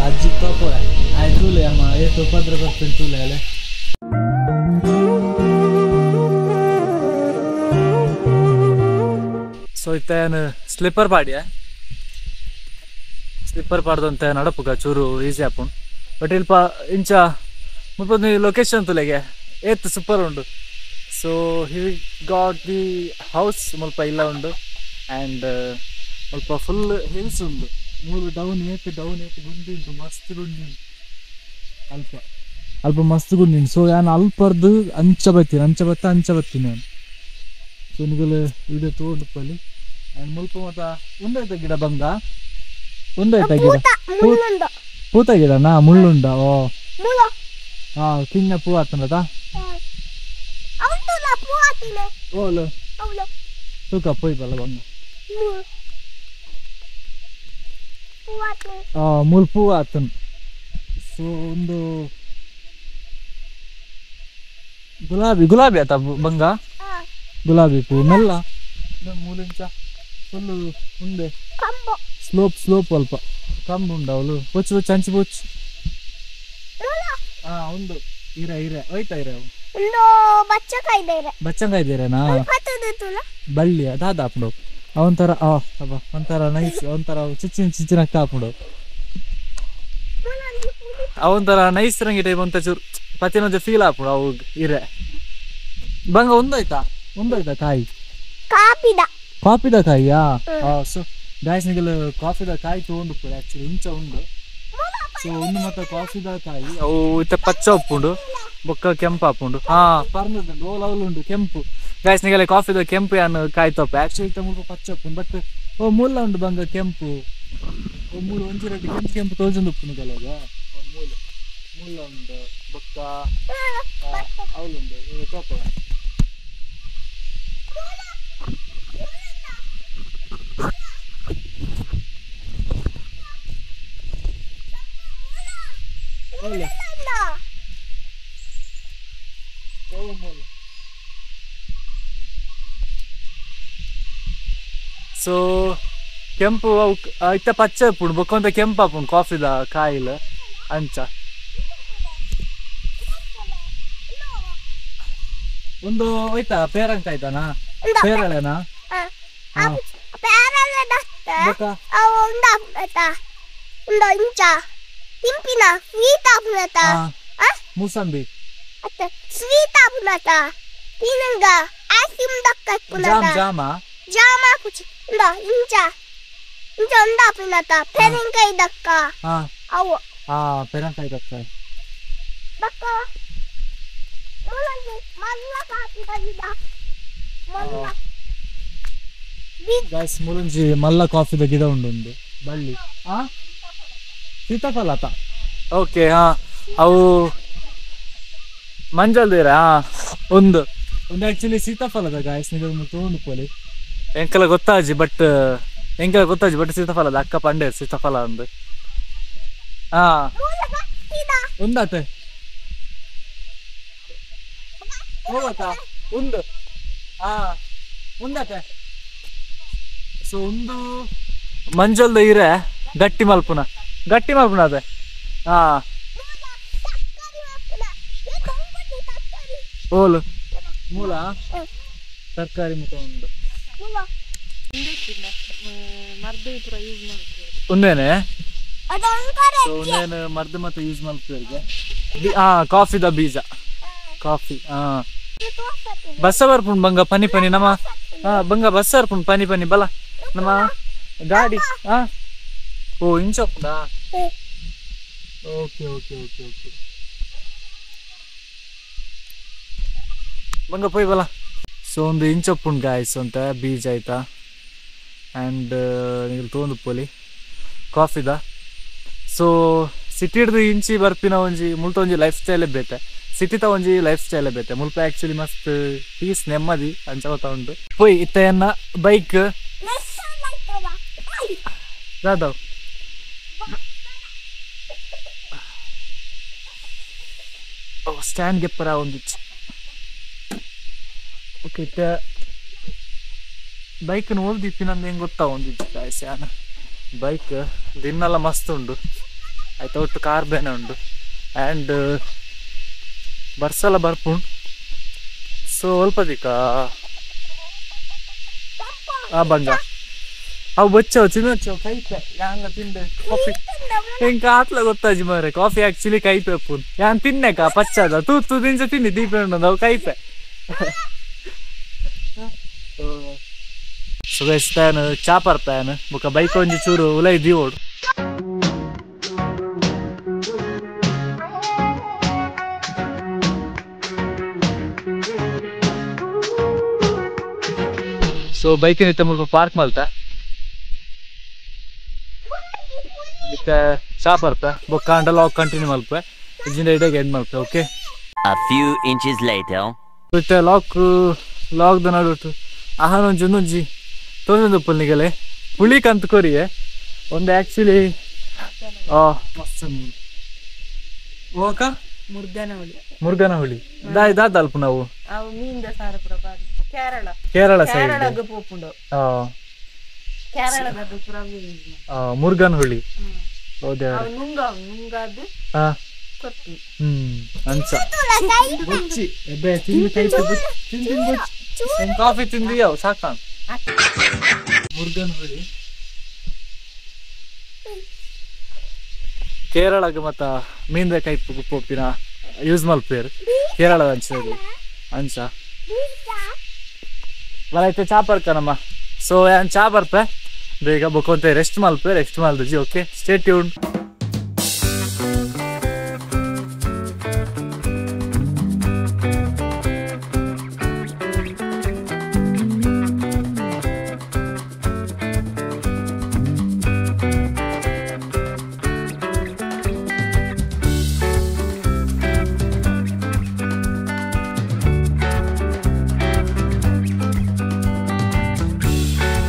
ಅಜ್ಜಿ ತೋಪೋರೆ ಆಯ್ತು ಅಮ್ಮ ಎಷ್ಟು ಉಪದ್ರ ಬರ್ತೀನಿ ತೂಲೆ ಅಲ್ಲೇ ಸೊ ಇತ್ತೇನು ಸ್ಲಿಪ್ಪರ್ ಪಾಡಿಯ ಸ್ಲಿಪ್ಪರ್ ಪಾಡ್ದಂತೆ ನಡಪುಗ ಚೂರು ಈಸಿ ಆಪುಂಡು ಬಟ್ ಇಲ್ಪ ಇಂಚ ಮುಪ್ಪದು ಲೊಕೇಶನ್ ತುಲೆಗೆ ಏತ್ ಸೂಪರ್ ಉಂಡು so he got the house ಮುಲ್ಪ ಇಲ್ಲ ಉಂಡು ಆ್ಯಂಡ್ ಮುಲ್ಪ ಫುಲ್ ಹಿಲ್ಸ್ ಉಂಡು ಮೂರು ಡೌನ್ ಏತ್ ಗುಂಡಿ ಮಸ್ತ್ ಗುಂಡಿ ಅಲ್ಪ ಅಲ್ಪ ಮಸ್ತ್ ಗುಂಡಿ ಸೊ ನಾನು ಅಲ್ಪರ್ದು ಅಂಚ ಬತ್ತೀನಿ ನಾನು ಸೊ ನಿಗಲು ವಿಡಿಯೋ ತಗೊಂಡು ಆ್ಯಂಡ್ ಮುಲ್ಪ ಮತ್ತ ಒಂದಾಯ್ತ ಗಿಡ ಬಂಗ ಒಂದಾಯ್ತ ಗಿಡ ಪೂತ ಗಿಡನಾ ಮುಳ್ಳುಂಡ ಓ ಹಾ ಕಿನ್ನ ಪೂ ಆತನದ ಓಲು ತೂಕ ಪೋಯ್ ಬಲ್ಲ ಬಂಗ ಮೂಲ್ ಪೂ ಆತನ್ ಸೊ ಒಂದು ಗುಲಾಬಿ ಆತ ಬಂಗ ಗುಲಾಬಿ ಪೂ ಮೆಲ್ಲ ಮೂಲಿಂಚ ಫುಲ್ಲು ಮುಂದೆ ಸ್ಲೋಪ್ ಅಲ್ಪ ಕಂಬು ಉಂಡು ಅವಳು ಪೊಚ್ಚು ಅಂಚಿ ಪೊಚ್ಚು ಉಂಡು ಹಿರೆ ಹೋಯ್ತಾ ಹಿರೆ ಬಚ್ಚಂಗಾಯ್ದೇರೇನಾ ಬಳ್ಳಿ ಅದಾದ ಹಾಪುಡು ಅವೊಂಥರ ಒಂಥರ ನೈಸ್ ಒಂಥರ ಚಿಚ್ಚಿನ ಹಾಪುಡು ಅವೊಂಥರ ನೈಸ್ ರಂಗಿ ಟೈಪ್ ಅಂತ ಚೂರು ಪತಿನೊಂದು ಫೀಲ್ ಹಾಪುಡು ಅವು ಹಿರೆ ಬಂಗ ಒಂದಾಯ್ತಾ ಕಾಯಿ ಕಾಫಿದ ಕಾಯಿಯಾ ಸೊ ಗಾಯ್ಸ್ ನಿಗಲು ಕಾಫಿದ ಕಾಯಿ ತಗೊಂಡು ಆಕ್ಚುಲಿ ಇಂಚ ಉಂಡು ಸೊ ಒಂದು ಮತ್ತೆ ಕಾಫಿದ ಕಾಯಿ ಅವು ಇತ್ತ ಪಚ್ಚ ಉಪ್ಪುಂಡು ಬೊಕ್ಕ ಕೆಂಪು ಹಾಪುಂಡು ಪರ್ನದುಂಡು ಓ ಲವ್ಲುಂಡು ಕೆಂಪು ಗಾಯ್ಸ್ ನಿಗಲೆ ಕಾಫಿದ ಕೆಂಪು ಯಾನು ಕಾಯಿ ತೊಪ್ಪೆ ಆಕ್ಚುಲಿ ಇತ್ತ ಮುಲ್ಪ ಪಚ್ಚ ಉಪ್ಪುಂಡು ಬಟ್ ಓ ಮೂಲ ಉಂಡು ಬಂಗ ಕೆಂಪು ಓ ಮೂಲು ಒಂಚಿ ರೆಡ್ಡಿ ಕೆಂಪು ತೋಜೊಂದು ಉಪ್ಪುಂಡು ಗಲಗ ಮೂಲ ಉಂಡು ಬೊಕ್ಕ ಅವಳುಂಡು ತೋಪ ಸೊ ಕೆಂಪು ಇತ್ತ ಪಚ್ಚ ಉಪ್ಪುಂಡು ಬೊಕ್ಕೊಂತ ಕೆಂಪು ಹಾಪುಂಡು ಕಾಫಿದ ಕಾಯಿಲ ಅಂಚ ಒಂದು ಹೋಯ್ತಾ ಪೇರಂಕ ಆಯ್ತಾನಾ ಪೇರಳೆನಾ ಮೂಸಂಬಿ ಜಾಮ ಕುಚಿ ಇಂಚ ಪೆರಂಕಾಯಿ ದಕ್ಕ ಅವು ಪೆರಂಕಾಯಿ ದಕ್ಕ ಬಕ್ಕ ಮುಲಂಜಿ ಮಲ್ಲ ಕಾಫಿದ ಗಿಡ ಉಂಡು ಬಳ್ಳಿ ಸೀತಾಫಲ ಆತ ಓಕೆ ಅವು ಮಂಜಲ್ದಿರ ಒಂದು ಆಕ್ಚುಲಿ ಸೀತಾಫಲದ ಗಾಯ್ಸ್ ನೀವು ತಗೊಂಡು ಪೋಲಿ ಎಂಕಲ ಗೊತ್ತಾಜಿ ಬಟ್ ಸೀತಾಫಲದ ಅಕ್ಕ ಪಂಡೆ ಸೀತಾಫಲ ಒಂದು ಒಂದಾತೆ ಹೋಗತ್ತಾ ಒಂದು ಒಂದಾತೆ ಸೊ ಒಂದು ಮಂಜಲ್ದ ಇರೆ ಗಟ್ಟಿ ಮಲ್ಪುನ ಅದೇ ಓಲು ಮೂಲ ತರಕಾರಿ ಮುಖ ಉಂಡು ಒಂದೇನೆ ಒಂದೇನು ಮರ್ದು ಮತ್ತೆ ಯೂಸ್ ಮಾಡ್ತೀವಿ ಕಾಫಿದ ಬೀಜ ಕಾಫಿ ಬಸ್ಸ ಬರ್ಪುಂಡು ಬಂಗ ಪನಿ ನಮ್ಮ ಬಂಗ ಬಸ್ಸ ಬರ್ಪುಂಡು ಪನಿ ಬಲ ನಮ್ಮ ಗಾಡಿ ಓ ಇಂಚಪ್ಪುಂಡಾ ಓಕೆ ಬಂಗ ಪೋಯ್ ಬಲ ಸೊ ಒಂದು ಇಂಚಪ್ಪುಂಡು ಗಾಯ್ಸ್ ಅಂತ ಬೀಜ ಆಯ್ತಾ ಆ್ಯಂಡ್ ನೀವು ತೊಗೊಂಡು ಪೋಲಿ ಕಾಫಿದ ಸೊ ಸಿಟಿಡ್ದು ಇಂಚಿ ಬರ್ಪಿನ ಒಂಜಿ ಮುಲ್ತ ಒಂಜಿ ಲೈಫ್ ಸ್ಟೈಲೇ ಬೇತೆ ಸಿಟಿತ ಒಂಜಿ ಲೈಫ್ ಸ್ಟೈಲೇ ಬೇತೆ ಮುಲ್ಪ ಆ್ಯಕ್ಚುಲಿ ಮಸ್ತ್ ಪೀಸ್ ನೆಮ್ಮದಿ ಅಂಚ ಗೊತ್ತಾ ಉಂಟು ಪೋಯ್ ಇತ್ತನ್ನ ಬೈಕ್ ರಾಧವ್ ಸ್ಟ್ಯಾಂಡ್ ಗೆಪ್ಪರ ಒಂದಿಚ್ಚು ಓಕೆ ಇತ್ತ ಬೈಕ್ ಓಲ್ದಿಪ್ಪಿ ನಂದು ಹೆಂಗೆ ಗೊತ್ತಾ ಒಂದಿಚ್ಚು ಗಾಯ್ಸ್ ಯಾನ ಬೈಕ್ ದಿನೆಲ್ಲ ಮಸ್ತ್ ಉಂಡು ಆಯ್ತು ಒಟ್ಟು ಕಾರ್ಬೇನೆ ಉಂಡು ಆ್ಯಂಡ್ ಬರ್ಸಲ ಬರ್ಪುಂಡು ಸೊ ಅಲ್ಪ ದಿಕ್ಕ ಬಂಗ ಅವು ಬಚ್ಚವು ತಿನ್ನೋಚ್ಚವು ಕೈಪೆ ಯಾಂಗ ತಿಂದೆ ಕಾಫಿ ಹೆಂಗೆ ಆತ್ಲ ಗೊತ್ತಾಜಿ ಮಾರೆ ಕಾಫಿ ಆ್ಯಕ್ಚುಲಿ ಕೈಪೆ ಪುನ್ ಯಾನ್ ತಿನ್ನೆಕ ಪಚ್ಚದ ತೂತು ದಿನಸ ತಿನ್ನಿ ದೀಪ ಉಂಡು ಅವು ಕೈಪೆ ಸೊ ಗೈಸ್ ತಾನು ಚಾಪರ್ ಪ್ಯಾನ್ ಬೊಕ ಬೈಕ್ ಒಂಜಿ ಚೂರು ಉಲೈ ದೀವೋಡು ಸೊ ಬೈಕಿನ ಇತ್ತ ಮುಲ್ಪ ಪಾರ್ಕ್ ಮಲ್ತ ಮತ್ತೆ ಚಾಪರ್ ಪ್ಯಾ ಬೊಕ್ಕ ಅಂಡ ಲಾಕ್ ಕಂಟಿನ್ಯೂ ಮಲ್ಪೆ ಇಜಿಂದ ಇಡಗೆ ಎಂಡ್ ಮಲ್ಪೆ okay A few inches later. ಮತ್ತೆ ಲಾಕ್ದ ನಡುಟು ಆಹಾರ ಒಂಜಿ ತೊಂದೊಂದು ಪುಲ್ನಿಗಲೆ ಹುಳಿ ಕಂತು ಕೊರಿಯೆ ಒಂದು ಆ್ಯಕ್ಚುಲಿ ಮಸ್ತ್ ಓಕ ಮುರ್ಗನ ಹುಳಿ ದಾದಲ್ಪ ನಾವು ಕೇರಳ ಸೈಡ್ ಮುರ್ಗನ್ ಹುಳಿ ಹೌದೇ ಅಂಚ ಬುಚ್ಚಿ ಎಬ್ಬೆ ತಿಂದು ಕಾಫಿ ತಿಂದಿಯವು ಸಾಕಾನ್ ಮುರ್ಗನ್ ಹುಳಿ ಕೇರಳಗೆ ಮತ್ತ ಮೀನ್ದ ಕೈಪ್ ಪೋಪಿನ ಯೂಸ್ ಮಲ್ಪೇರು ಕೇರಳದ ಅಂಚದು ಅಂಚ ಬರೈತೆ ಚಾ ಬರ್ಕನಮ್ಮ ಸೊ ಏನ್ ಚಾ ಬರ್ಪೆ ಬೇಗ ಬೊಕೊಂತೆ ರೆಸ್ಟ್ ಮಲ್ಪೆ ರೆಸ್ಟ್ ಮಲ್ದಜಿ ಓಕೆ ಸ್ಟೇ ಟ್ಯೂನ್ಡ್